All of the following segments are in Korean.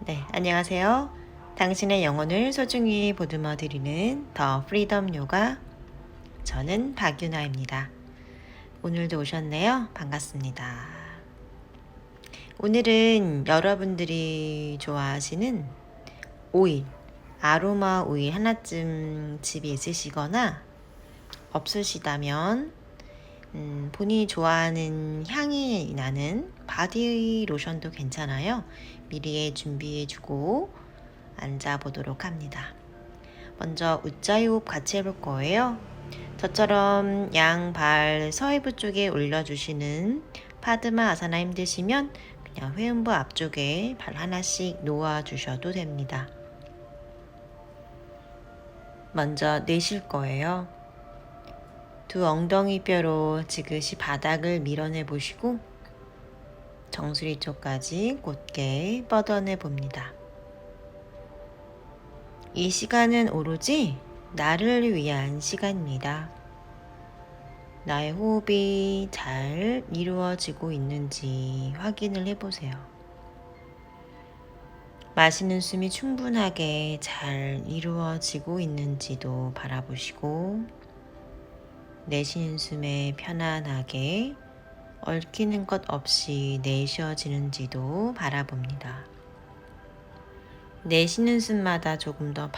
네, 안녕하세요. 당신의 영혼을 소중히 보듬어 드리는 더 프리덤 요가. 저는 박유나입니다. 오늘도 오셨네요. 반갑습니다. 오늘은 여러분들이 좋아하시는 오일, 아로마 오일 하나쯤 집에 있으시거나 없으시다면 본인이 좋아하는 향이 나는 바디 로션도 괜찮아요. 미리 준비해주고 앉아보도록 합니다. 먼저 우짜요흡 같이 해볼 거예요. 저처럼 양발 서해부 쪽에 올려주시는 파드마 아사나 힘드시면 그냥 회음부 앞쪽에 발 하나씩 놓아주셔도 됩니다. 먼저 내쉴 거예요. 두 엉덩이 뼈로 지그시 바닥을 밀어내 보시고 정수리 쪽까지 곧게 뻗어내 봅니다. 이 시간은 오로지 나를 위한 시간입니다. 나의 호흡이 잘 이루어지고 있는지 확인을 해보세요. 마시는 숨이 충분하게 잘 이루어지고 있는지도 바라보시고, 내쉬는 숨에 편안하게 얽히는 것 없이 내쉬어지는지도 바라봅니다. 내쉬는 숨마다 조금 더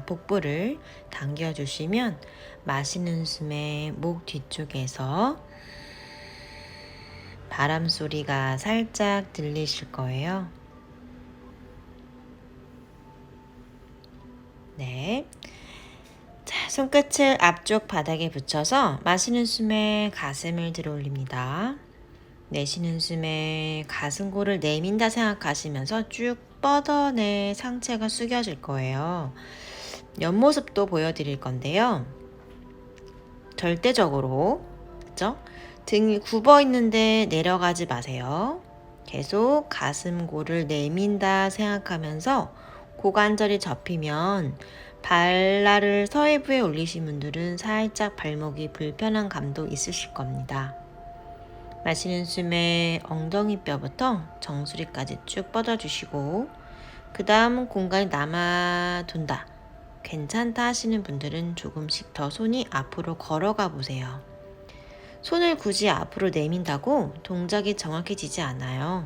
복부를 당겨주시면 마시는 숨의 목 뒤쪽에서 바람 소리가 살짝 들리실 거예요. 네. 자, 손끝을 앞쪽 바닥에 붙여서 마시는 숨에 가슴을 들어 올립니다. 내쉬는 숨에 가슴골을 내민다 생각하시면서 쭉 뻗어내 상체가 숙여질 거예요. 옆모습도 보여드릴 건데요. 절대적으로 그죠? 등이 굽어 있는데 내려가지 마세요. 계속 가슴골을 내민다 생각하면서 고관절이 접히면 발날을 서해부에 올리신 분들은 살짝 발목이 불편한 감도 있으실 겁니다. 마시는 숨에 엉덩이 뼈부터 정수리까지 쭉 뻗어주시고 그 다음 공간이 남아둔다, 괜찮다 하시는 분들은 조금씩 더 손이 앞으로 걸어가 보세요. 손을 굳이 앞으로 내민다고 동작이 정확해지지 않아요.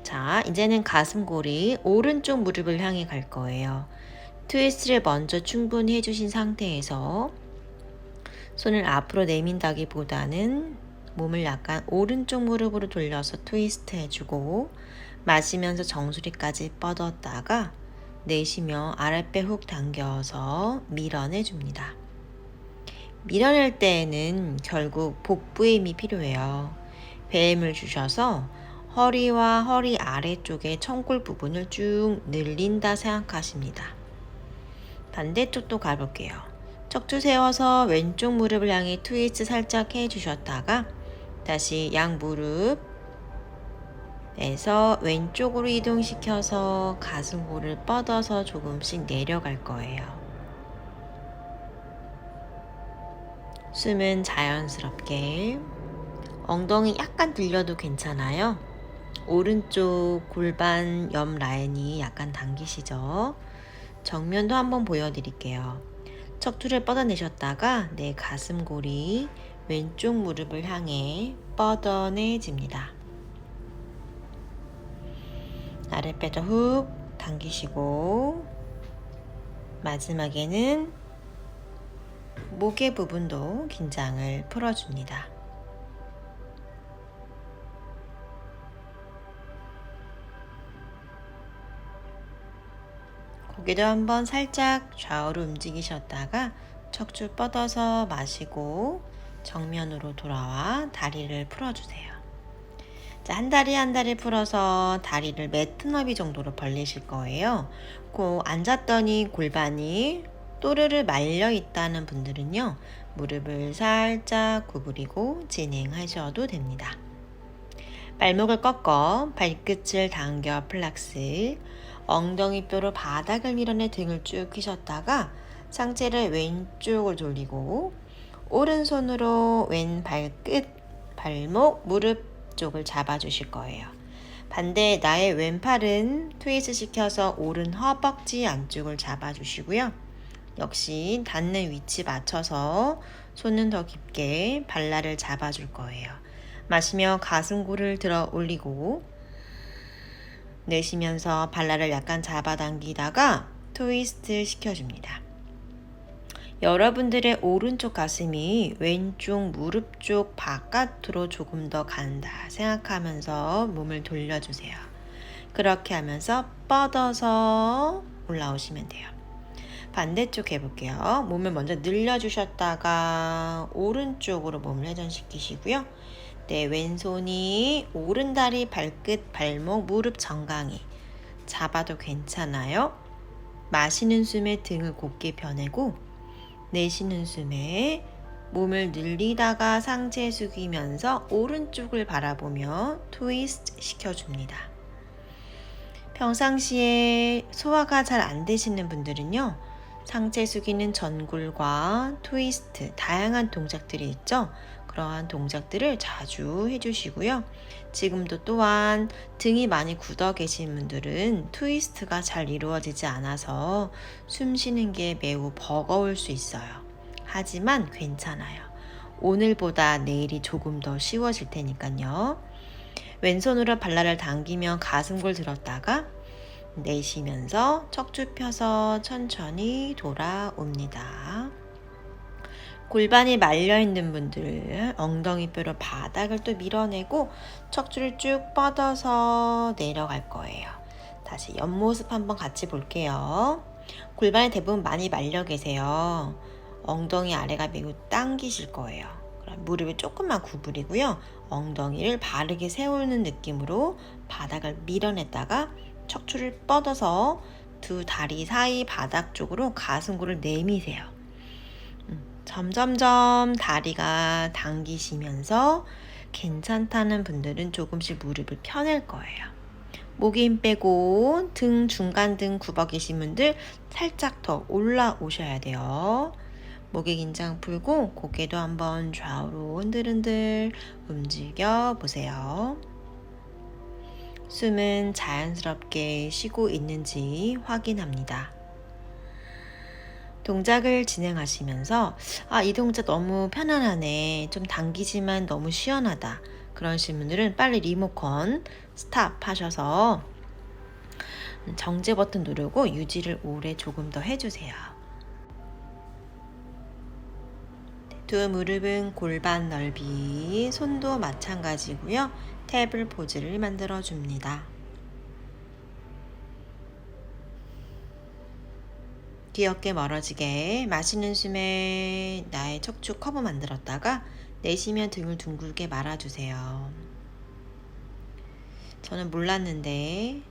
자, 이제는 가슴골이 오른쪽 무릎을 향해 갈 거예요. 트위스트를 먼저 충분히 해주신 상태에서 손을 앞으로 내민다기보다는 몸을 약간 오른쪽 무릎으로 돌려서 트위스트 해주고 마시면서 정수리까지 뻗었다가 내쉬며 아랫배 훅 당겨서 밀어내줍니다. 밀어낼 때에는 결국 복부에 힘이 필요해요. 배에 힘을 주셔서 허리와 허리 아래쪽의 청골 부분을 쭉 늘린다 생각하십니다. 반대쪽도 가볼게요. 척추 세워서 왼쪽 무릎을 향해 트위스트 살짝 해주셨다가 다시 양 무릎에서 왼쪽으로 이동시켜서 가슴골을 뻗어서 조금씩 내려갈 거예요. 숨은 자연스럽게, 엉덩이 약간 들려도 괜찮아요. 오른쪽 골반 옆 라인이 약간 당기시죠? 정면도 한번 보여드릴게요. 척추를 뻗어내셨다가 내 가슴골이 왼쪽 무릎을 향해 뻗어내집니다. 아랫배도 훅 당기시고 마지막에는 목의 부분도 긴장을 풀어줍니다. 고개도 한번 살짝 좌우로 움직이셨다가 척추 뻗어서 마시고 정면으로 돌아와 다리를 풀어주세요. 자, 한 다리 풀어서 다리를 매트 너비 정도로 벌리실 거예요. 앉았더니 골반이 또르르 말려 있다는 분들은요, 무릎을 살짝 구부리고 진행하셔도 됩니다. 발목을 꺾어 발끝을 당겨 플락스, 엉덩이 뼈로 바닥을 밀어내 등을 쭉 펴셨다가 상체를 왼쪽을 돌리고 오른손으로 왼 발끝, 발목, 무릎 쪽을 잡아주실 거예요. 반대 나의 왼팔은 트위스트 시켜서 오른 허벅지 안쪽을 잡아주시고요. 역시 닿는 위치 맞춰서 손은 더 깊게 발라를 잡아줄 거예요. 마시며 가슴골을 들어 올리고 내쉬면서 발라를 약간 잡아당기다가 트위스트 시켜줍니다. 여러분들의 오른쪽 가슴이 왼쪽 무릎 쪽 바깥으로 조금 더 간다 생각하면서 몸을 돌려주세요. 그렇게 하면서 뻗어서 올라오시면 돼요. 반대쪽 해볼게요. 몸을 먼저 늘려주셨다가 오른쪽으로 몸을 회전시키시고요. 네, 왼손이 오른다리, 발끝, 발목, 무릎 정강이 잡아도 괜찮아요. 마시는 숨에 등을 곧게 펴내고 내쉬는 숨에 몸을 늘리다가 상체 숙이면서 오른쪽을 바라보며 트위스트 시켜줍니다. 평상시에 소화가 잘 안 되시는 분들은요, 상체 숙이는 전굴과 트위스트, 다양한 동작들이 있죠. 그러한 동작들을 자주 해주시고요. 지금도 또한 등이 많이 굳어 계신 분들은 트위스트가 잘 이루어지지 않아서 숨 쉬는 게 매우 버거울 수 있어요. 하지만 괜찮아요. 오늘보다 내일이 조금 더 쉬워질 테니까요. 왼손으로 발라를 당기며 가슴골 들었다가 내쉬면서 척추 펴서 천천히 돌아옵니다. 골반이 말려있는 분들 엉덩이뼈로 바닥을 또 밀어내고 척추를 쭉 뻗어서 내려갈 거예요. 다시 옆모습 한번 같이 볼게요. 골반이 대부분 많이 말려 계세요. 엉덩이 아래가 매우 당기실 거예요. 그럼 무릎을 조금만 구부리고요. 엉덩이를 바르게 세우는 느낌으로 바닥을 밀어냈다가 척추를 뻗어서 두 다리 사이 바닥 쪽으로 가슴골을 내미세요. 점점점 다리가 당기시면서 괜찮다는 분들은 조금씩 무릎을 펴낼 거예요. 목에 힘 빼고 등 중간 등 굽어 계신 분들 살짝 더 올라오셔야 돼요. 목의 긴장 풀고 고개도 한번 좌우로 흔들흔들 움직여 보세요. 숨은 자연스럽게 쉬고 있는지 확인합니다. 동작을 진행하시면서 이 동작 너무 편안하네, 좀 당기지만 너무 시원하다 그러신 분들은 빨리 리모컨 스탑 하셔서 정지 버튼 누르고 유지를 오래 조금 더 해주세요. 두 무릎은 골반 넓이, 손도 마찬가지고요. 테이블 포즈를 만들어 줍니다. 귀엽게 멀어지게 마시는 숨에 나의 척추 커브 만들었다가 내쉬면 등을 둥글게 말아주세요. 저는 몰랐는데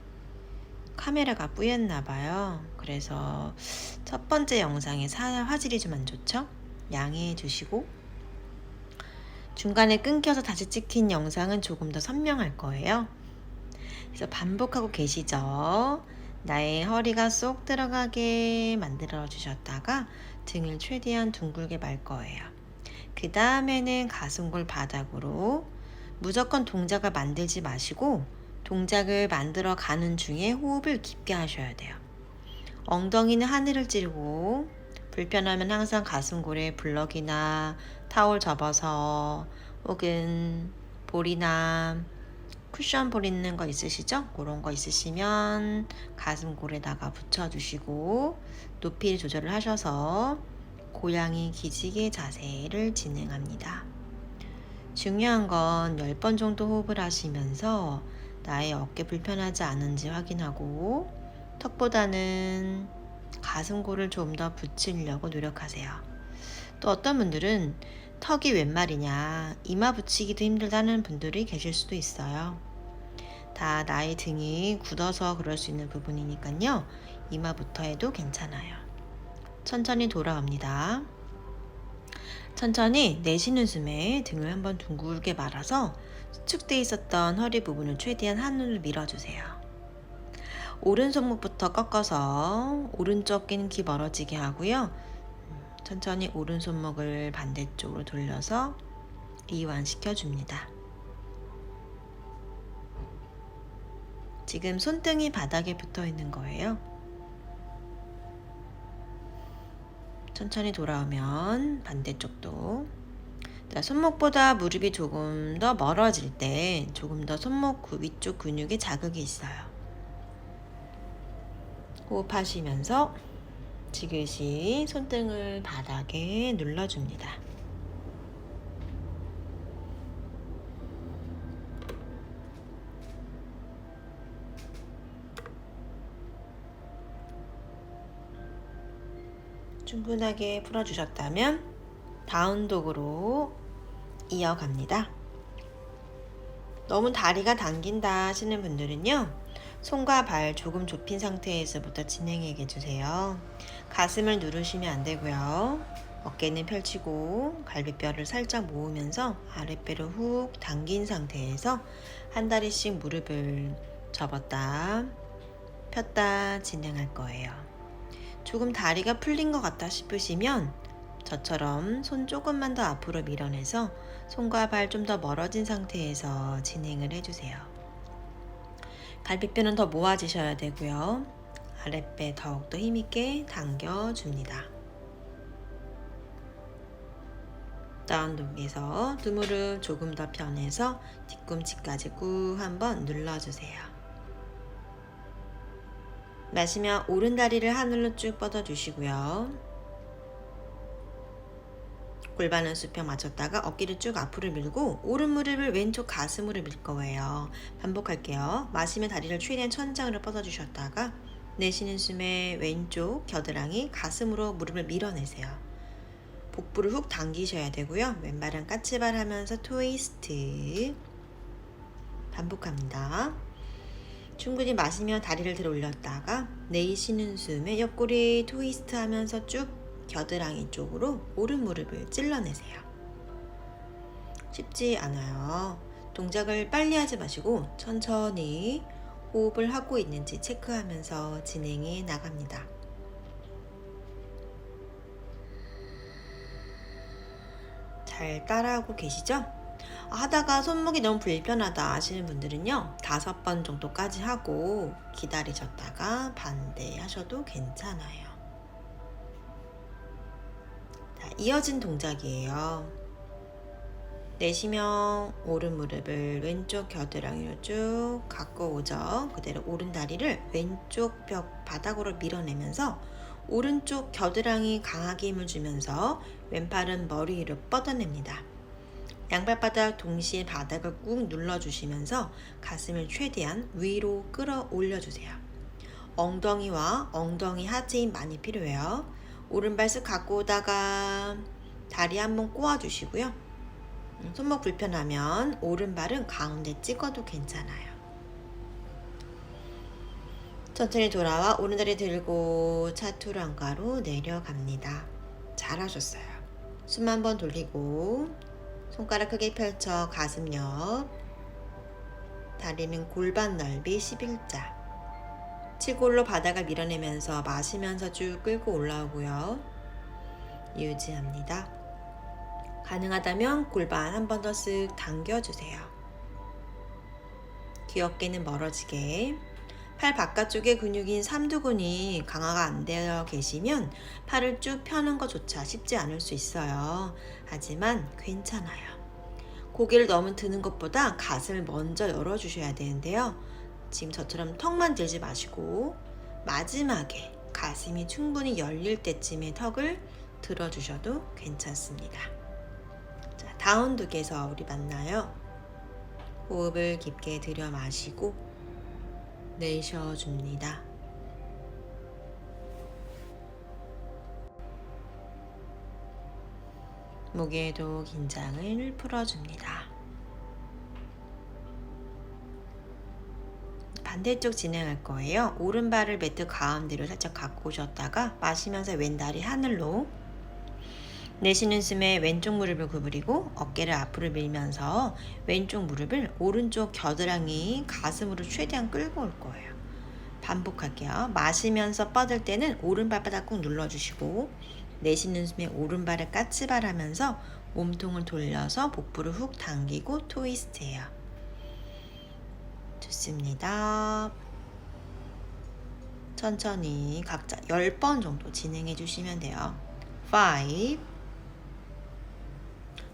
카메라가 뿌였나봐요. 그래서 첫 번째 영상에 화질이 좀 안 좋죠? 양해해 주시고 중간에 끊겨서 다시 찍힌 영상은 조금 더 선명할 거예요. 그래서 반복하고 계시죠? 나의 허리가 쏙 들어가게 만들어 주셨다가 등을 최대한 둥글게 말 거예요. 그 다음에는 가슴골 바닥으로 무조건 동작을 만들지 마시고 동작을 만들어 가는 중에 호흡을 깊게 하셔야 돼요. 엉덩이는 하늘을 찌르고 불편하면 항상 가슴골에 블럭이나 타올 접어서 혹은 볼이나 쿠션 볼 있는 거 있으시죠? 그런 거 있으시면 가슴골에다가 붙여주시고 높이를 조절을 하셔서 고양이 기지개 자세를 진행합니다. 중요한 건 10번 정도 호흡을 하시면서 나의 어깨 불편하지 않은지 확인하고 턱보다는 가슴골을 좀 더 붙이려고 노력하세요. 또 어떤 분들은 턱이 웬 말이냐, 이마 붙이기도 힘들다는 분들이 계실 수도 있어요. 다 나의 등이 굳어서 그럴 수 있는 부분이니까요. 이마부터 해도 괜찮아요. 천천히 돌아옵니다. 천천히 내쉬는 숨에 등을 한번 둥글게 말아서 수축돼 있었던 허리 부분을 최대한 하늘로 밀어주세요. 오른손목부터 꺾어서 오른쪽 낀귀 멀어지게 하고요. 천천히 오른손목을 반대쪽으로 돌려서 이완시켜 줍니다. 지금 손등이 바닥에 붙어 있는 거예요. 천천히 돌아오면 반대쪽도. 자, 손목보다 무릎이 조금 더 멀어질 때 조금 더 손목 위쪽 근육에 자극이 있어요. 호흡하시면서 지그시 손등을 바닥에 눌러줍니다. 충분하게 풀어주셨다면 다운독으로 이어갑니다. 너무 다리가 당긴다 하시는 분들은요, 손과 발 조금 좁힌 상태에서부터 진행해 주세요. 가슴을 누르시면 안 되고요. 어깨는 펼치고 갈비뼈를 살짝 모으면서 아랫배를 훅 당긴 상태에서 한 다리씩 무릎을 접었다 폈다 진행할 거예요. 조금 다리가 풀린 것 같다 싶으시면 저처럼 손 조금만 더 앞으로 밀어내서 손과 발 좀 더 멀어진 상태에서 진행을 해주세요. 갈비뼈는 더 모아지셔야 되고요. 아랫배 더욱더 힘있게 당겨줍니다. 다운독에서 두 무릎 조금 더 편해서 뒤꿈치까지 꾹 한번 눌러주세요. 마시며 오른 다리를 하늘로 쭉 뻗어주시고요. 골반은 수평 맞췄다가 어깨를 쭉 앞으로 밀고 오른 무릎을 왼쪽 가슴으로 밀 거예요. 반복할게요. 마시며 다리를 최대한 천장으로 뻗어주셨다가 내쉬는 숨에 왼쪽 겨드랑이 가슴으로 무릎을 밀어내세요. 복부를 훅 당기셔야 되고요. 왼발은 까치발 하면서 트위스트 반복합니다. 충분히 마시며 다리를 들어 올렸다가 내쉬는 숨에 옆구리 트위스트 하면서 쭉 겨드랑이 쪽으로 오른 무릎을 찔러내세요. 쉽지 않아요. 동작을 빨리 하지 마시고 천천히 호흡을 하고 있는지 체크하면서 진행해 나갑니다. 잘 따라하고 계시죠? 하다가 손목이 너무 불편하다 하시는 분들은요, 5번 정도까지 하고 기다리셨다가 반대하셔도 괜찮아요. 자, 이어진 동작이에요. 내쉬며 오른 무릎을 왼쪽 겨드랑이로 쭉 갖고 오죠. 그대로 오른 다리를 왼쪽 벽 바닥으로 밀어내면서 오른쪽 겨드랑이 강하게 힘을 주면서 왼팔은 머리 위로 뻗어냅니다. 양발바닥 동시에 바닥을 꾹 눌러주시면서 가슴을 최대한 위로 끌어올려주세요. 엉덩이와 엉덩이 하체 힘 많이 필요해요. 오른발 쓱 갖고 오다가 다리 한번 꼬아주시고요. 손목 불편하면 오른발은 가운데 찍어도 괜찮아요. 천천히 돌아와 오른다리 들고 차투랑가로 내려갑니다. 잘하셨어요. 숨 한번 돌리고 손가락 크게 펼쳐 가슴 옆, 다리는 골반 넓이 11자, 치골로 바닥을 밀어내면서 마시면서 쭉 끌고 올라오고요. 유지합니다. 가능하다면 골반 한 번 더 쓱 당겨주세요. 귀 어깨는 멀어지게. 팔 바깥쪽의 근육인 삼두근이 강화가 안 되어 계시면 팔을 쭉 펴는 것조차 쉽지 않을 수 있어요. 하지만 괜찮아요. 고개를 너무 드는 것보다 가슴을 먼저 열어주셔야 되는데요. 지금 저처럼 턱만 들지 마시고 마지막에 가슴이 충분히 열릴 때쯤에 턱을 들어주셔도 괜찮습니다. 자, 다운독에서 우리 만나요. 호흡을 깊게 들여 마시고 내쉬어줍니다. 목에도 긴장을 풀어줍니다. 반대쪽 진행할 거예요. 오른발을 매트 가운데로 살짝 갖고 오셨다가 마시면서 왼다리 하늘로, 내쉬는 숨에 왼쪽 무릎을 구부리고 어깨를 앞으로 밀면서 왼쪽 무릎을 오른쪽 겨드랑이 가슴으로 최대한 끌고 올 거예요. 반복할게요. 마시면서 뻗을 때는 오른발바닥 꾹 눌러주시고 내쉬는 숨에 오른발을 까치발 하면서 몸통을 돌려서 복부를 훅 당기고 트위스트해요. 좋습니다. 천천히 각자 10번 정도 진행해 주시면 돼요. 5.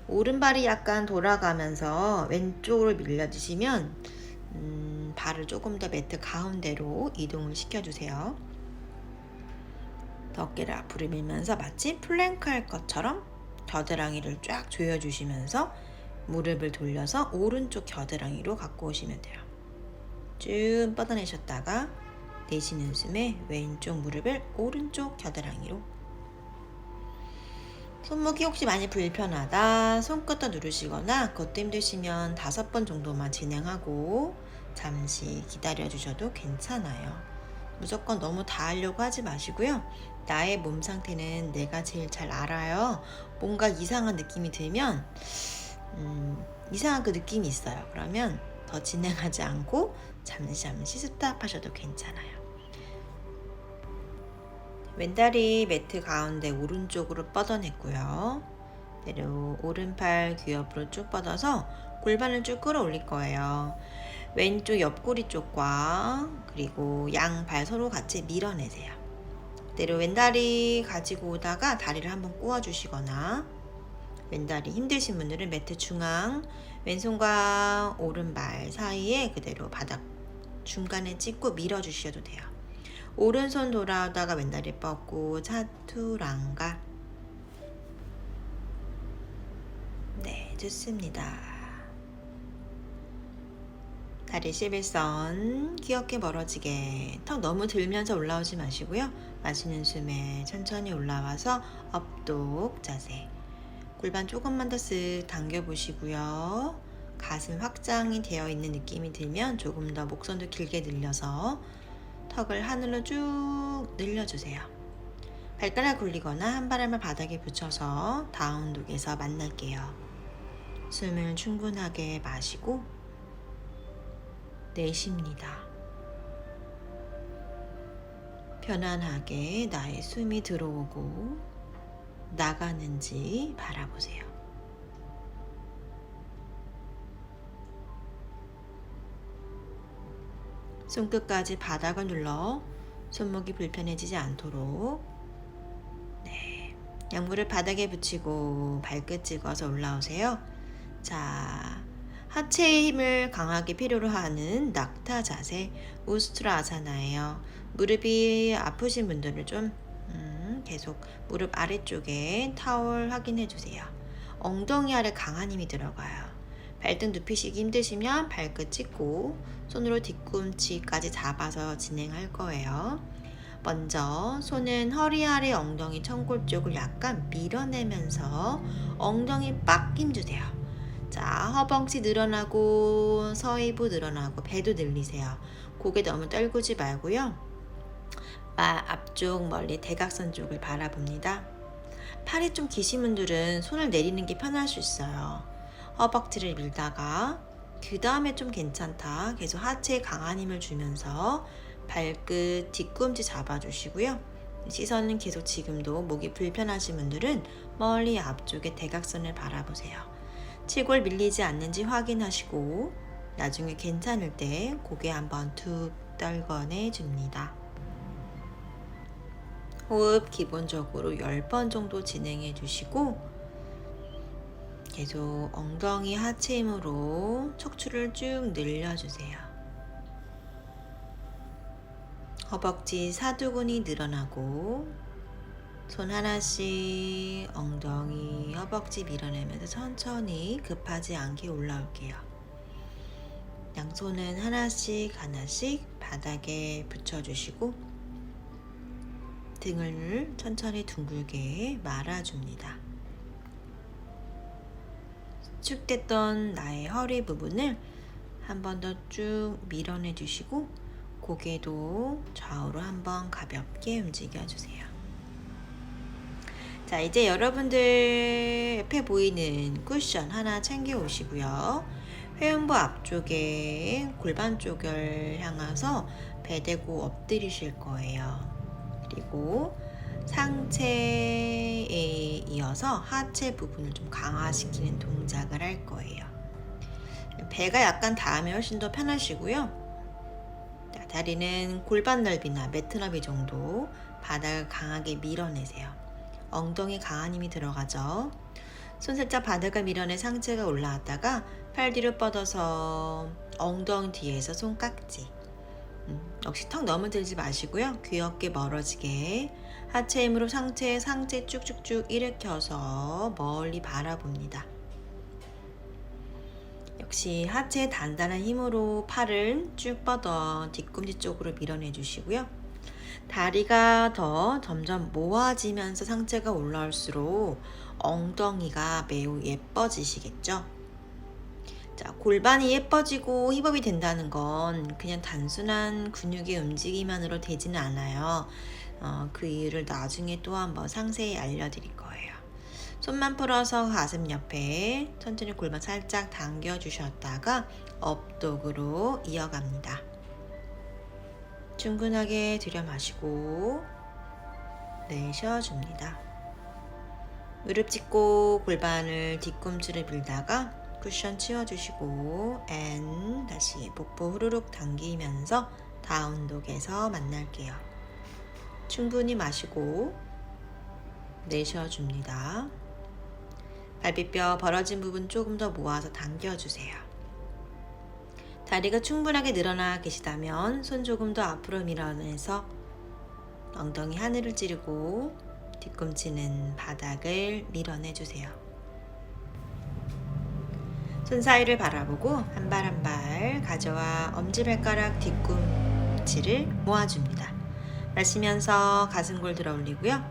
오른발이 약간 돌아가면서 왼쪽으로 밀려주시면 발을 조금 더 매트 가운데로 이동을 시켜주세요. 어깨를 앞으로 밀면서 마치 플랭크 할 것처럼 겨드랑이를 쫙 조여주시면서 무릎을 돌려서 오른쪽 겨드랑이로 갖고 오시면 돼요. 쭉 뻗어내셨다가 내쉬는 숨에 왼쪽 무릎을 오른쪽 겨드랑이로. 손목이 혹시 많이 불편하다 손끝도 누르시거나 그것도 힘드시면 5번 정도만 진행하고 잠시 기다려 주셔도 괜찮아요. 무조건 너무 다 하려고 하지 마시고요. 나의 몸 상태는 내가 제일 잘 알아요. 뭔가 이상한 느낌이 들면 이상한 그 느낌이 있어요. 그러면 더 진행하지 않고 잠시 스탑하셔도 괜찮아요. 왼다리 매트 가운데 오른쪽으로 뻗어냈고요. 그대로 오른팔 귀 옆으로 쭉 뻗어서 골반을 쭉 끌어올릴 거예요. 왼쪽 옆구리 쪽과 그리고 양발 서로 같이 밀어내세요. 그대로 왼다리 가지고 오다가 다리를 한번 꼬아주시거나 왼다리 힘드신 분들은 매트 중앙 왼손과 오른발 사이에 그대로 바닥 중간에 찍고 밀어주셔도 돼요. 오른손 돌아오다가 왼다리 뻗고 차투랑가. 네, 좋습니다. 다리 11선 귀엽게 멀어지게 턱 너무 들면서 올라오지 마시고요. 마시는 숨에 천천히 올라와서 업독 자세. 골반 조금만 더 쓱 당겨보시고요. 가슴 확장이 되어 있는 느낌이 들면 조금 더 목선도 길게 늘려서 턱을 하늘로 쭉 늘려주세요. 발가락 굴리거나 한 발을 바닥에 붙여서 다운독에서 만날게요. 숨을 충분하게 마시고 내쉽니다. 편안하게 나의 숨이 들어오고 나가는지 바라보세요. 손끝까지 바닥을 눌러 손목이 불편해지지 않도록. 네, 양무릎 바닥에 붙이고 발끝 찍어서 올라오세요. 자, 하체의 힘을 강하게 필요로 하는 낙타 자세 우스트라 아사나예요. 무릎이 아프신 분들은 좀 계속 무릎 아래쪽에 타월 확인해 주세요. 엉덩이 아래 강한 힘이 들어가요. 발등 눕히시기 힘드시면 발끝 찍고 손으로 뒤꿈치까지 잡아서 진행할 거예요. 먼저 손은 허리 아래 엉덩이 청골 쪽을 약간 밀어내면서 엉덩이 빡 힘주세요. 자, 허벅지 늘어나고 서이부 늘어나고 배도 늘리세요. 고개 너무 떨구지 말고요. 앞쪽 멀리 대각선 쪽을 바라봅니다. 팔이 좀 기신 분들은 손을 내리는 게 편할 수 있어요. 허벅지를 밀다가 그 다음에 좀 괜찮다. 계속 하체에 강한 힘을 주면서 발끝 뒤꿈치 잡아주시고요. 시선은 계속 지금도 목이 불편하신 분들은 멀리 앞쪽에 대각선을 바라보세요. 치골 밀리지 않는지 확인하시고 나중에 괜찮을 때 고개 한번 툭 떨궈내 줍니다. 호흡 기본적으로 10번 정도 진행해 주시고 계속 엉덩이 하체 힘으로 척추를 쭉 늘려주세요. 허벅지 사두근이 늘어나고 손 하나씩 엉덩이 허벅지 밀어내면서 천천히 급하지 않게 올라올게요. 양손은 하나씩 바닥에 붙여주시고 등을 천천히 둥글게 말아줍니다. 수축됐던 나의 허리 부분을 한 번 더 쭉 밀어내 주시고 고개도 좌우로 한번 가볍게 움직여주세요. 자, 이제 여러분들 옆에 보이는 쿠션 하나 챙겨 오시고요. 회음부 앞쪽에 골반 쪽을 향해서 배 대고 엎드리실 거예요. 그리고 상체에 이어서 하체 부분을 좀 강화시키는 동작을 할 거예요. 배가 약간 닿으면 훨씬 더 편하시고요. 자, 다리는 골반 넓이나 매트 넓이 정도 바닥을 강하게 밀어내세요. 엉덩이 강한 힘이 들어가죠. 손 살짝 바닥을 밀어내 상체가 올라왔다가 팔 뒤로 뻗어서 엉덩이 뒤에서 손깍지. 역시 턱 너무 들지 마시고요. 귀 어깨 멀어지게 하체 힘으로 상체 쭉쭉쭉 일으켜서 멀리 바라봅니다. 역시 하체의 단단한 힘으로 팔을 쭉 뻗어 뒤꿈치 쪽으로 밀어내 주시고요. 다리가 더 점점 모아지면서 상체가 올라올수록 엉덩이가 매우 예뻐지시겠죠? 자, 골반이 예뻐지고 힙업이 된다는 건 그냥 단순한 근육의 움직임만으로 되지는 않아요. 그 이유를 나중에 또 한번 상세히 알려드릴 거예요. 손만 풀어서 가슴 옆에 천천히 골반 살짝 당겨주셨다가 업독으로 이어갑니다. 충분하게 들여 마시고 내쉬어줍니다. 무릎 짚고 골반을 뒤꿈치를 밀다가 쿠션 치워주시고 다시 복부 후루룩 당기면서 다운독에서 만날게요. 충분히 마시고 내쉬어줍니다. 갈비뼈 벌어진 부분 조금 더 모아서 당겨주세요. 다리가 충분하게 늘어나 계시다면 손 조금 더 앞으로 밀어내서 엉덩이 하늘을 찌르고 뒤꿈치는 바닥을 밀어내주세요. 손 사이를 바라보고 한 발 한 발 가져와 엄지발가락 뒤꿈치를 모아줍니다. 마시면서 가슴골 들어 올리고요.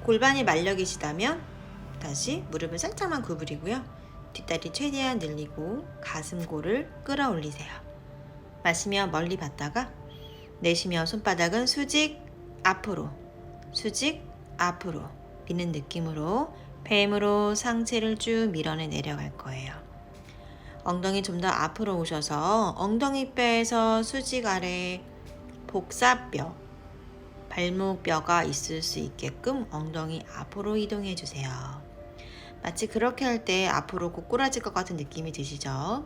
골반이 말려 계시다면 다시 무릎을 살짝만 구부리고요. 뒷다리 최대한 늘리고 가슴골을 끌어올리세요. 마시며 멀리 봤다가 내쉬며 손바닥은 수직 앞으로 미는 느낌으로 뱀으로 상체를 쭉 밀어내 내려갈 거예요. 엉덩이 좀 더 앞으로 오셔서 엉덩이뼈에서 수직 아래 복사뼈, 발목뼈가 있을 수 있게끔 엉덩이 앞으로 이동해 주세요. 마치 그렇게 할 때 앞으로 고꾸라질 것 같은 느낌이 드시죠?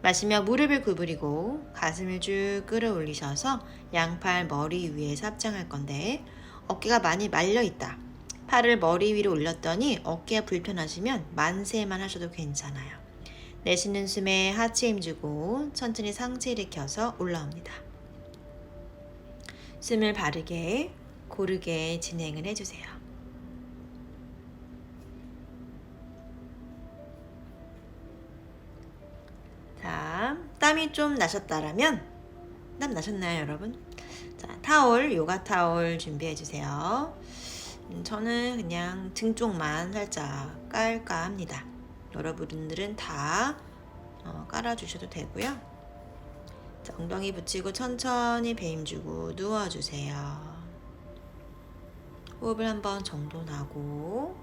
마시며 무릎을 구부리고 가슴을 쭉 끌어올리셔서 양팔 머리 위에서 합장할 건데 어깨가 많이 말려 있다. 팔을 머리 위로 올렸더니 어깨가 불편하시면 만세만 하셔도 괜찮아요. 내쉬는 숨에 하체 힘주고 천천히 상체 일으켜서 올라옵니다. 숨을 바르게 고르게 진행을 해주세요. 자, 땀이 좀 나셨다라면 땀 나셨나요, 여러분? 자, 타올, 요가 타올 준비해 주세요. 저는 그냥 등 쪽만 살짝 깔까 합니다. 여러분들은 다 깔아주셔도 되고요. 자, 엉덩이 붙이고 천천히 배임 주고 누워주세요. 호흡을 한번 정돈하고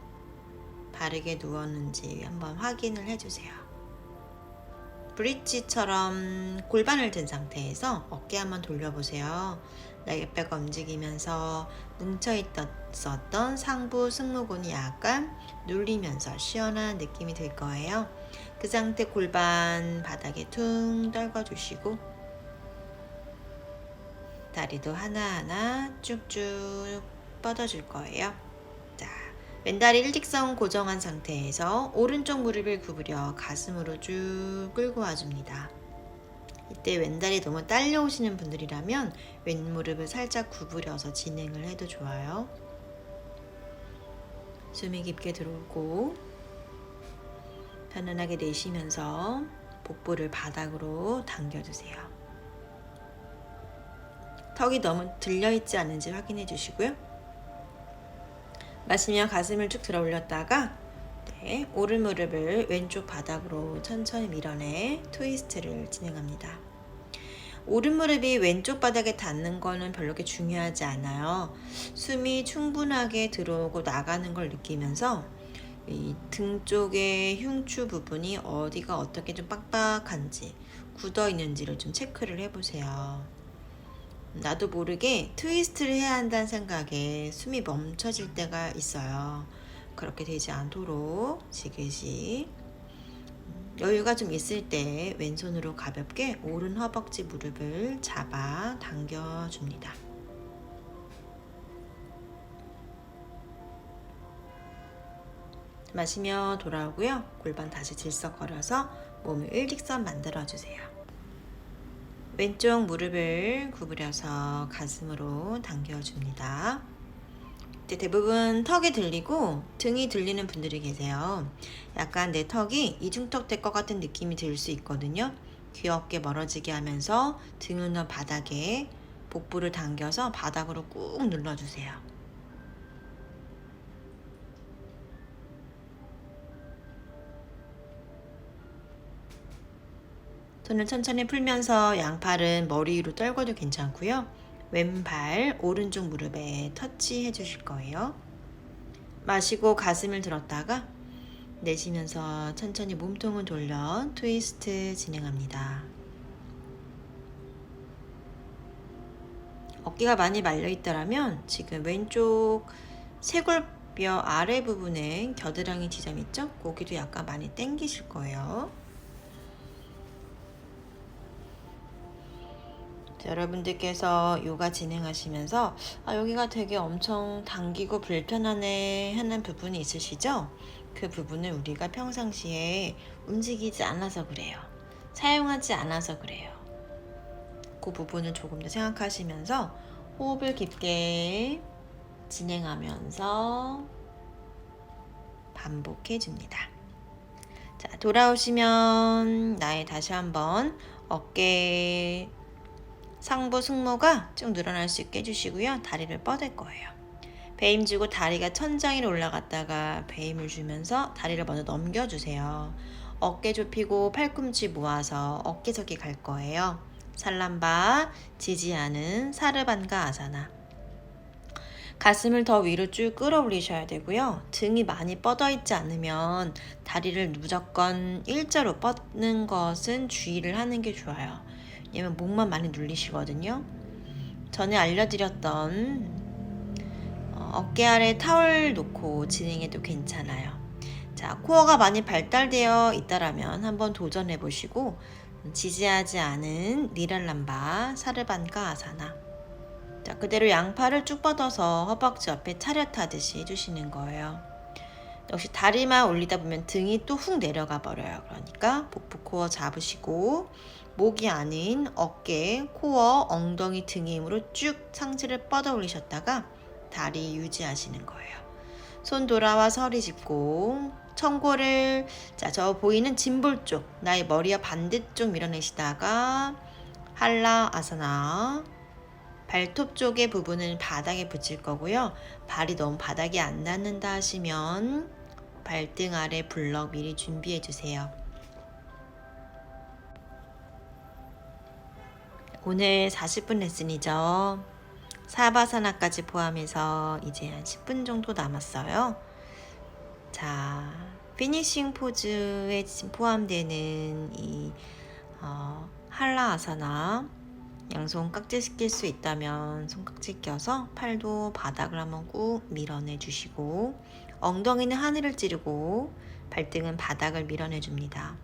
바르게 누웠는지 한번 확인을 해주세요. 브릿지처럼 골반을 든 상태에서 어깨 한번 돌려보세요. 날개뼈가 움직이면서 뭉쳐있었던 상부 승모근이 약간 눌리면서 시원한 느낌이 들 거예요. 그 상태 골반 바닥에 퉁 떨궈주시고 다리도 하나하나 쭉쭉 뻗어줄 거예요. 자, 왼다리 일직선 고정한 상태에서 오른쪽 무릎을 구부려 가슴으로 쭉 끌고 와줍니다. 이때 왼다리 너무 딸려오시는 분들이라면 왼무릎을 살짝 구부려서 진행을 해도 좋아요. 숨이 깊게 들어오고 편안하게 내쉬면서 복부를 바닥으로 당겨주세요. 턱이 너무 들려있지 않은지 확인해 주시고요. 마시며 가슴을 쭉 들어 올렸다가 오른 무릎을 왼쪽 바닥으로 천천히 밀어내 트위스트를 진행합니다. 오른 무릎이 왼쪽 바닥에 닿는 거는 별로 그렇게 중요하지 않아요. 숨이 충분하게 들어오고 나가는 걸 느끼면서 이 등 쪽의 흉추 부분이 어디가 어떻게 좀 빡빡한지 굳어 있는지를 좀 체크를 해보세요. 나도 모르게 트위스트를 해야 한다는 생각에 숨이 멈춰질 때가 있어요. 그렇게 되지 않도록 지그시 여유가 좀 있을 때 왼손으로 가볍게 오른 허벅지 무릎을 잡아 당겨줍니다. 마시며 돌아오고요. 골반 다시 들썩거려서 몸을 일직선 만들어주세요. 왼쪽 무릎을 구부려서 가슴으로 당겨줍니다. 대부분 턱이 들리고 등이 들리는 분들이 계세요. 약간 내 턱이 이중턱 될 것 같은 느낌이 들 수 있거든요. 귀 어깨 멀어지게 하면서 등은 바닥에 복부를 당겨서 바닥으로 꾹 눌러주세요. 손을 천천히 풀면서 양팔은 머리 위로 떨궈도 괜찮고요. 왼발 오른쪽 무릎에 터치해 주실 거예요. 마시고 가슴을 들었다가 내쉬면서 천천히 몸통을 돌려 트위스트 진행합니다. 어깨가 많이 말려 있다라면 지금 왼쪽 쇄골뼈 아래 부분에 겨드랑이 지점 있죠? 거기도 약간 많이 당기실 거예요. 여러분들께서 요가 진행하시면서 여기가 되게 엄청 당기고 불편하네 하는 부분이 있으시죠? 그 부분을 우리가 평상시에 움직이지 않아서 그래요. 사용하지 않아서 그래요. 그 부분을 조금 더 생각하시면서 호흡을 깊게 진행하면서 반복해 줍니다. 자, 돌아오시면 다시 한번 어깨 상부 승모가 쭉 늘어날 수 있게 해주시고요. 다리를 뻗을 거예요. 배임 주고 다리가 천장 위로 올라갔다가 배임을 주면서 다리를 먼저 넘겨주세요. 어깨 좁히고 팔꿈치 모아서 어깨석이 갈 거예요. 살람바, 지지하는 사르반가 아사나. 가슴을 더 위로 쭉 끌어올리셔야 되고요. 등이 많이 뻗어 있지 않으면 다리를 무조건 일자로 뻗는 것은 주의를 하는 게 좋아요. 왜냐면 목만 많이 눌리시거든요. 전에 알려드렸던 어깨 아래 타월 놓고 진행해도 괜찮아요. 자, 코어가 많이 발달되어 있다라면 한번 도전해 보시고 지지하지 않은 니랄람바 사르반가 아사나. 자, 그대로 양팔을 쭉 뻗어서 허벅지 옆에 차렷하듯이 해주시는 거예요. 역시 다리만 올리다 보면 등이 또 훅 내려가 버려요. 그러니까 복부 코어 잡으시고 목이 아닌 어깨, 코어, 엉덩이, 등의 힘으로 쭉 상체를 뻗어 올리셨다가 다리 유지하시는 거예요. 손 돌아와서 허리 짚고 청고를 저 보이는 짐볼 쪽, 나의 머리와 반대쪽 밀어내시다가 할라 아사나. 발톱 쪽의 부분은 바닥에 붙일 거고요. 발이 너무 바닥에 안 닿는다 하시면 발등 아래 블럭 미리 준비해 주세요. 오늘 40분 레슨이죠. 사바사나까지 포함해서 이제 한 10분 정도 남았어요. 자, 피니싱 포즈에 포함되는 이 할라 아사나. 양손 깍지 낄 수 있다면 손깍지 껴서 팔도 바닥을 한번 꾹 밀어내 주시고 엉덩이는 하늘을 찌르고 발등은 바닥을 밀어내 줍니다.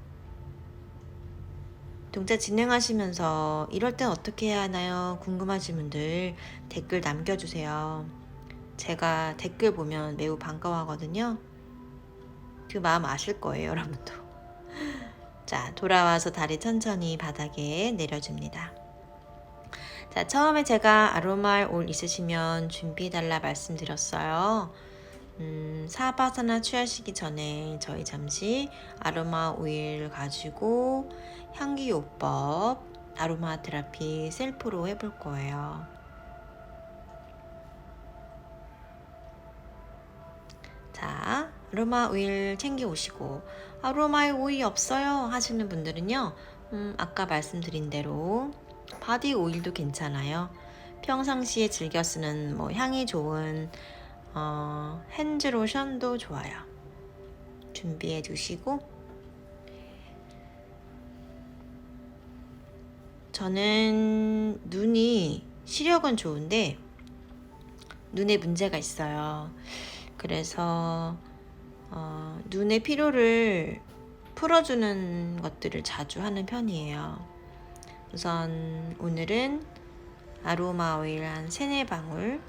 동작 진행하시면서 이럴 땐 어떻게 해야 하나요? 궁금하신 분들 댓글 남겨주세요. 제가 댓글 보면 매우 반가워하거든요. 그 마음 아실 거예요, 여러분도. 자, 돌아와서 다리 천천히 바닥에 내려줍니다. 자, 처음에 제가 아로마 오일 있으시면 준비해달라 말씀드렸어요. 사바사나 취하시기 전에 저희 잠시 아로마 오일 가지고 향기요법 아로마 테라피 셀프로 해볼 거예요. 자, 아로마 오일 챙겨 오시고 아로마 오일 없어요 하시는 분들은요, 아까 말씀드린 대로 바디 오일도 괜찮아요. 평상시에 즐겨 쓰는 향이 좋은 핸즈 로션도 좋아요. 준비해 두시고, 저는 눈이 시력은 좋은데 눈에 문제가 있어요. 그래서 눈의 피로를 풀어주는 것들을 자주 하는 편이에요. 우선 오늘은 아로마 오일 한 3-4방울,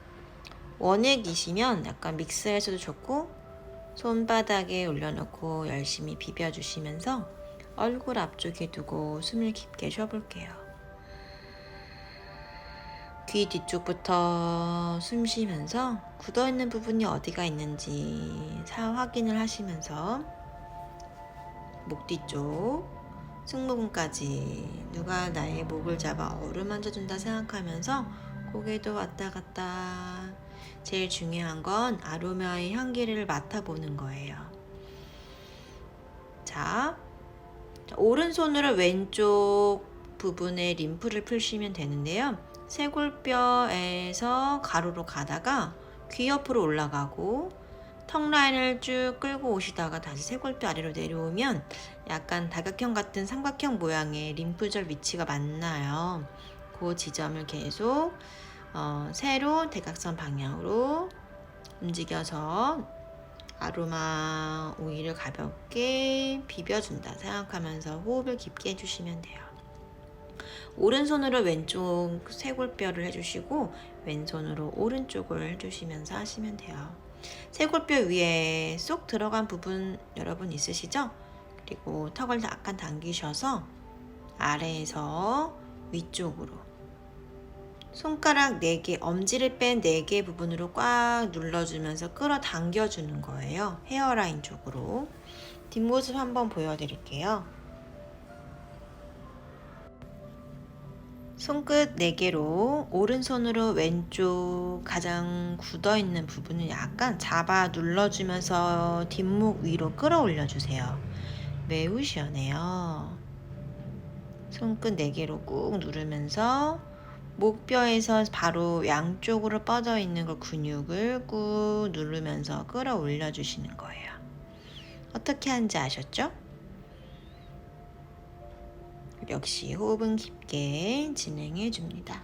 원액이시면 약간 믹스해서도 좋고 손바닥에 올려놓고 열심히 비벼주시면서 얼굴 앞쪽에 두고 숨을 깊게 쉬어볼게요. 귀 뒤쪽부터 숨 쉬면서 굳어있는 부분이 어디가 있는지 확인을 하시면서 목 뒤쪽, 승모근까지 누가 나의 목을 잡아 어루만져준다 생각하면서 고개도 왔다 갔다. 제일 중요한 건 아로마의 향기를 맡아보는 거예요. 자, 오른손으로 왼쪽 부분에 림프를 푸시면 되는데요. 쇄골뼈에서 가로로 가다가 귀 옆으로 올라가고 턱 라인을 쭉 끌고 오시다가 다시 쇄골뼈 아래로 내려오면 약간 다각형 같은 삼각형 모양의 림프절 위치가 맞나요? 그 지점을 계속 세로 대각선 방향으로 움직여서 아로마 오일을 가볍게 비벼준다 생각하면서 호흡을 깊게 해주시면 돼요. 오른손으로 왼쪽 쇄골뼈를 해주시고 왼손으로 오른쪽을 해주시면서 하시면 돼요. 쇄골뼈 위에 쏙 들어간 부분 여러분 있으시죠? 그리고 턱을 약간 당기셔서 아래에서 위쪽으로 손가락 4개, 엄지를 뺀 4개 부분으로 꽉 눌러주면서 끌어당겨주는 거예요. 헤어라인 쪽으로. 뒷모습 한번 보여드릴게요. 손끝 4개로 오른손으로 왼쪽 가장 굳어있는 부분을 약간 잡아 눌러주면서 뒷목 위로 끌어올려 주세요. 매우 시원해요. 손끝 4개로 꾹 누르면서 목뼈에서 바로 양쪽으로 뻗어 있는 그 근육을 꾹 누르면서 끌어올려 주시는 거예요. 어떻게 하는지 아셨죠? 역시 호흡은 깊게 진행해 줍니다.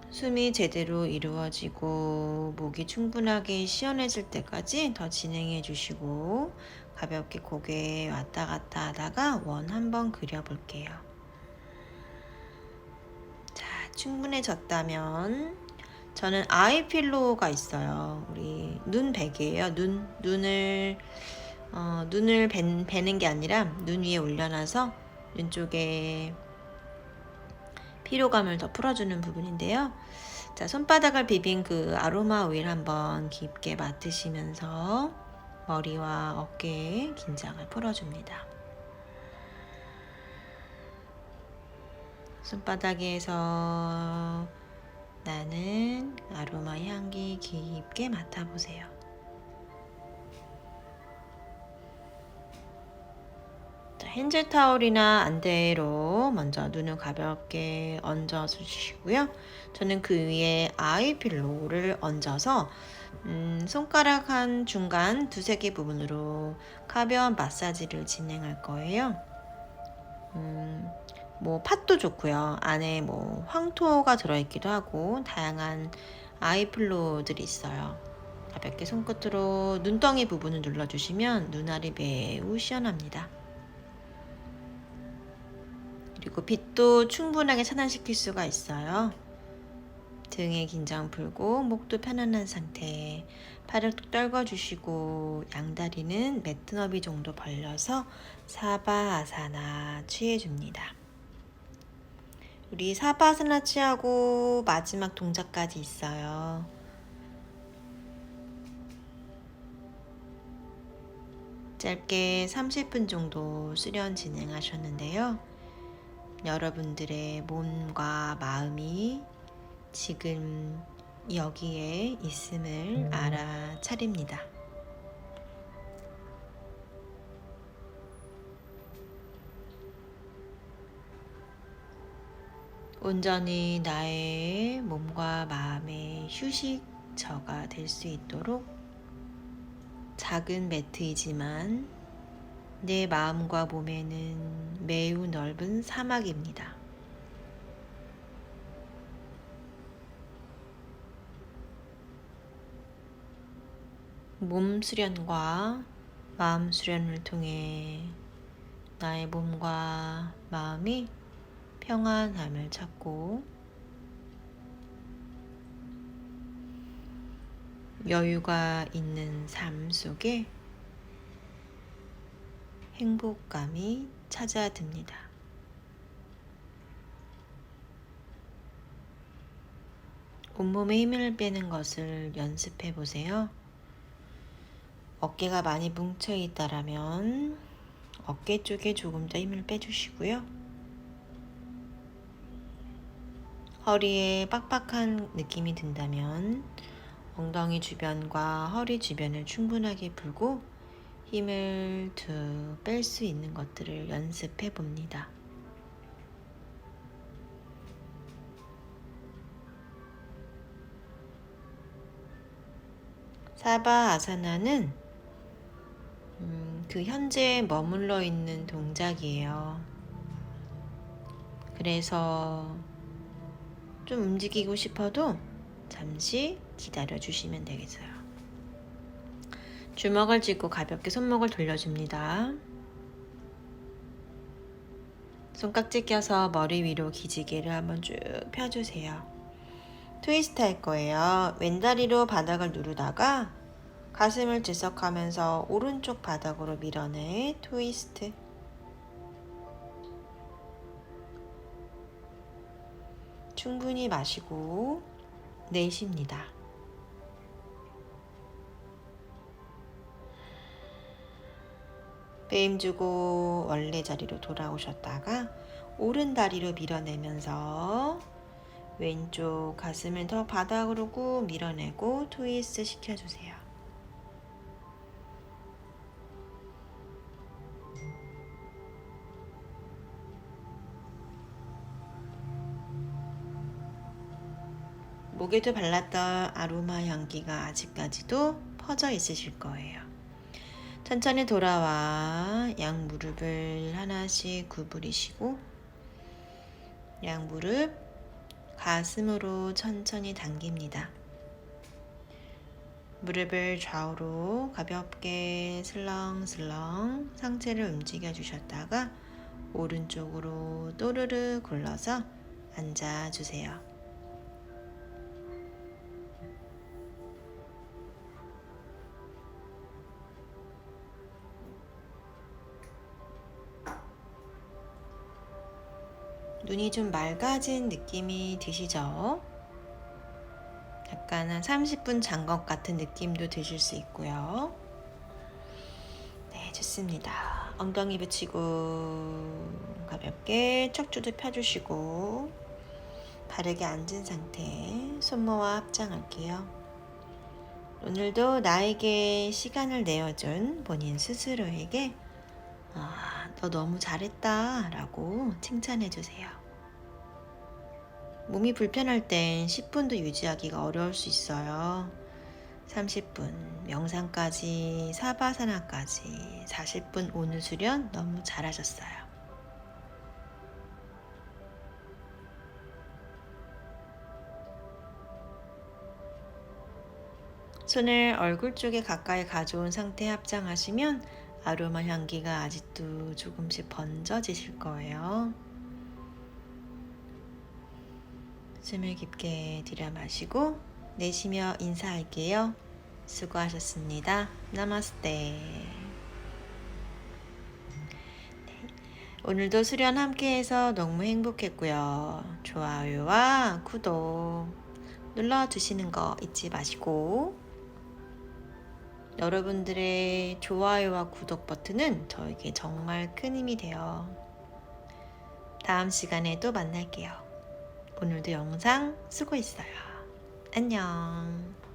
숨이 제대로 이루어지고 목이 충분하게 시원해질 때까지 더 진행해 주시고 가볍게 고개 왔다 갔다 하다가 원 한번 그려볼게요. 자, 충분해졌다면 저는 아이필로우가 있어요. 우리 눈 베개예요. 눈을 베는 게 아니라 눈 위에 올려놔서 눈 쪽에 피로감을 더 풀어주는 부분인데요. 자, 손바닥을 비빈 그 아로마 오일 한번 깊게 맡으시면서 머리와 어깨의 긴장을 풀어줍니다. 손바닥에서 나는 아로마 향기 깊게 맡아보세요. 핸즈 타올이나 안대로 먼저 눈을 가볍게 얹어 주시고요. 저는 그 위에 아이필로우를 얹어서 손가락 한 중간 2-3개 부분으로 가벼운 마사지를 진행할 거예요. 뭐 팥도 좋고요. 안에 뭐 황토가 들어있기도 하고 다양한 아이필로우들이 있어요. 가볍게 손끝으로 눈덩이 부분을 눌러주시면 눈알이 매우 시원합니다. 그리고 빛도 충분하게 차단시킬 수가 있어요. 등의 긴장 풀고 목도 편안한 상태, 팔을 뚝 떨궈주시고 양다리는 매트 너비 정도 벌려서 사바아사나 취해줍니다. 우리 사바아사나 취하고 마지막 동작까지 있어요. 짧게 30분 정도 수련 진행하셨는데요. 여러분들의 몸과 마음이 지금 여기에 있음을 알아차립니다. 온전히 나의 몸과 마음의 휴식처가 될 수 있도록 작은 매트이지만 내 마음과 몸에는 매우 넓은 사막입니다. 몸 수련과 마음 수련을 통해 나의 몸과 마음이 평안함을 찾고 여유가 있는 삶 속에 행복감이 찾아듭니다. 온몸에 힘을 빼는 것을 연습해 보세요. 어깨가 많이 뭉쳐 있다라면 어깨 쪽에 조금 더 힘을 빼주시고요. 허리에 빡빡한 느낌이 든다면 엉덩이 주변과 허리 주변을 충분하게 풀고 힘을 뺄 수 있는 것들을 연습해 봅니다. 사바 아사나는 그 현재에 머물러 있는 동작이에요. 그래서 좀 움직이고 싶어도 잠시 기다려 주시면 되겠어요. 주먹을 쥐고 가볍게 손목을 돌려줍니다. 손깍지 껴서 머리 위로 기지개를 한번 쭉 펴주세요. 트위스트 할 거예요. 왼다리로 바닥을 누르다가 가슴을 들썩하면서 오른쪽 바닥으로 밀어내 트위스트. 충분히 마시고 내쉽니다. 배임 주고 원래 자리로 돌아오셨다가 오른 다리로 밀어내면서 왼쪽 가슴을 더 바닥으로 꾹 밀어내고 트위스트 시켜주세요. 목에도 발랐던 아로마 향기가 아직까지도 퍼져 있으실 거예요. 천천히 돌아와 양 무릎을 하나씩 구부리시고 양 무릎 가슴으로 천천히 당깁니다. 무릎을 좌우로 가볍게 슬렁슬렁 상체를 움직여 주셨다가 오른쪽으로 또르르 굴러서 앉아주세요. 눈이 좀 맑아진 느낌이 드시죠? 약간 한 30분 잔 것 같은 느낌도 드실 수 있고요. 네, 좋습니다. 엉덩이 붙이고 가볍게 척추도 펴주시고 바르게 앉은 상태 손모와 합장할게요. 오늘도 나에게 시간을 내어준 본인 스스로에게 너 너무 잘했다 라고 칭찬해주세요. 몸이 불편할 땐 10분도 유지하기가 어려울 수 있어요. 30분, 명상까지, 사바사나까지 40분 오늘 수련 너무 잘하셨어요. 손을 얼굴 쪽에 가까이 가져온 상태에 합장하시면 아로마 향기가 아직도 조금씩 번져지실 거예요. 숨을 깊게 들여 마시고 내쉬며 인사할게요. 수고하셨습니다. 나마스테. 네, 오늘도 수련 함께해서 너무 행복했고요. 좋아요와 구독 눌러주시는 거 잊지 마시고 여러분들의 좋아요와 구독 버튼은 저에게 정말 큰 힘이 돼요. 다음 시간에 또 만날게요. 오늘도 영상 수고했어요. 안녕.